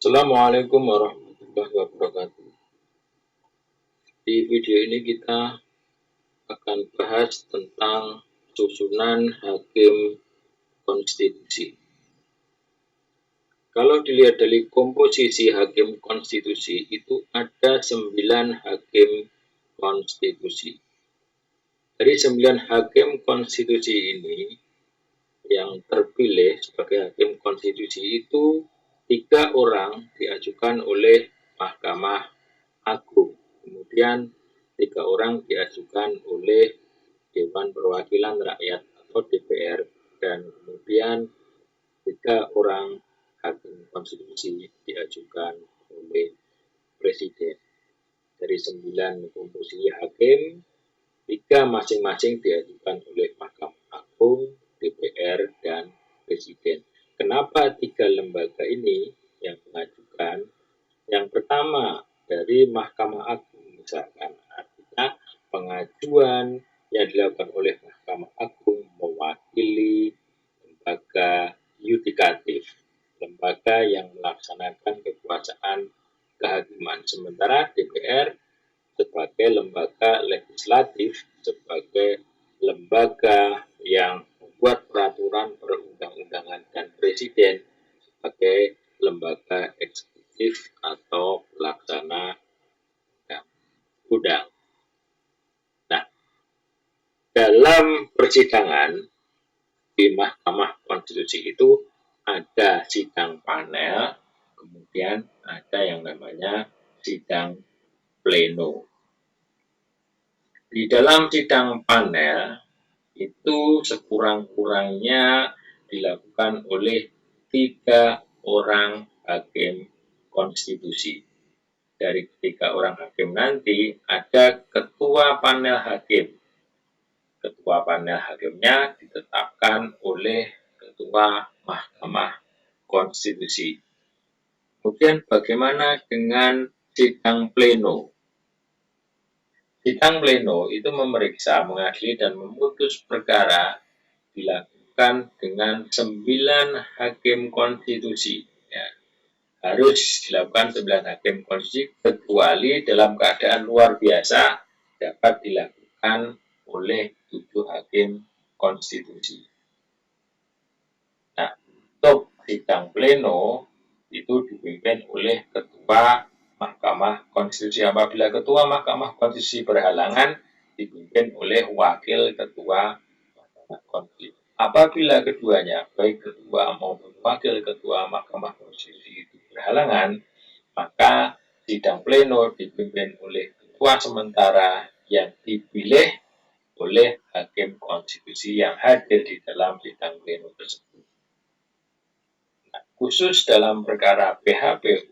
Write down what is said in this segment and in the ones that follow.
Assalamualaikum warahmatullahi wabarakatuh. Di video ini kita akan bahas tentang susunan hakim konstitusi. Kalau dilihat dari komposisi hakim konstitusi itu ada 9 hakim konstitusi. Dari 9 hakim konstitusi ini yang terpilih sebagai hakim konstitusi itu 3 orang diajukan oleh Mahkamah Agung. Kemudian 3 orang diajukan oleh Dewan Perwakilan Rakyat atau DPR, dan kemudian 3 orang hakim konstitusi diajukan oleh Presiden. Dari 9 komposisi hakim, 3 masing-masing diajukan oleh Mahkamah Agung, DPR, dan Presiden. Kenapa 3 lembaga ini yang mengajukan? Yang pertama, dari Mahkamah Agung misalkan, artinya pengajuan yang dilakukan oleh Mahkamah Agung mewakili lembaga yudikatif, lembaga yang melaksanakan kekuasaan kehakiman. Sementara DPR sebagai lembaga legislatif, sebagai lembaga yang membuat peraturan perundang-undangan, dan Presiden sebagai lembaga eksekutif atau pelaksana undang. Nah, dalam persidangan di Mahkamah Konstitusi itu ada sidang panel, kemudian ada yang namanya sidang pleno. Di dalam sidang panel itu sekurang-kurangnya dilakukan oleh 3 orang hakim konstitusi. Dari 3 orang hakim nanti ada ketua panel hakim. Ketua panel hakimnya ditetapkan oleh Ketua Mahkamah Konstitusi. Kemudian bagaimana dengan sidang pleno? Sidang pleno itu memeriksa, mengadili, dan memutus perkara dilakukan dengan 9 hakim konstitusi. Ya, harus dilakukan 9 hakim konstitusi, kecuali dalam keadaan luar biasa dapat dilakukan oleh 7 hakim konstitusi. Nah, untuk sidang pleno itu dipimpin oleh Ketua Mahkamah Konstitusi. Apabila Ketua Mahkamah Konstitusi berhalangan, dipimpin oleh Wakil Ketua Mahkamah Konstitusi. Apabila keduanya, baik Ketua maupun Wakil Ketua Mahkamah Konstitusi itu berhalangan, maka sidang pleno dipimpin oleh Ketua sementara yang dipilih oleh hakim konstitusi yang hadir di dalam sidang pleno tersebut. Nah, khusus dalam perkara PHPU,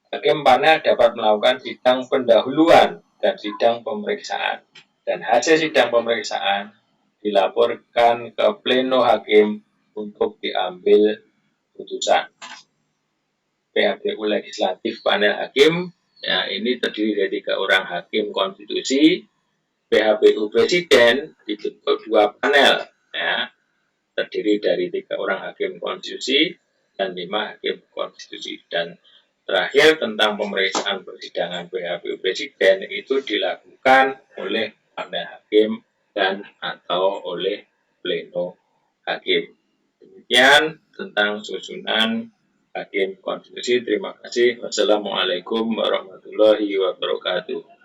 hakim panel dapat melakukan sidang pendahuluan dan sidang pemeriksaan. Dan hasil sidang pemeriksaan dilaporkan ke pleno hakim untuk diambil putusan. PHPU legislatif panel hakim, ya, ini terdiri dari 3 orang hakim konstitusi. PHPU Presiden dibentuk 2 panel, ya, terdiri dari 3 orang hakim konstitusi dan 5 hakim konstitusi. Dan terakhir tentang pemeriksaan persidangan PHPU Presiden itu dilakukan oleh panel hakim dan atau oleh pleno hakim. Demikian tentang susunan hakim konstitusi. Terima kasih. Wassalamualaikum warahmatullahi wabarakatuh.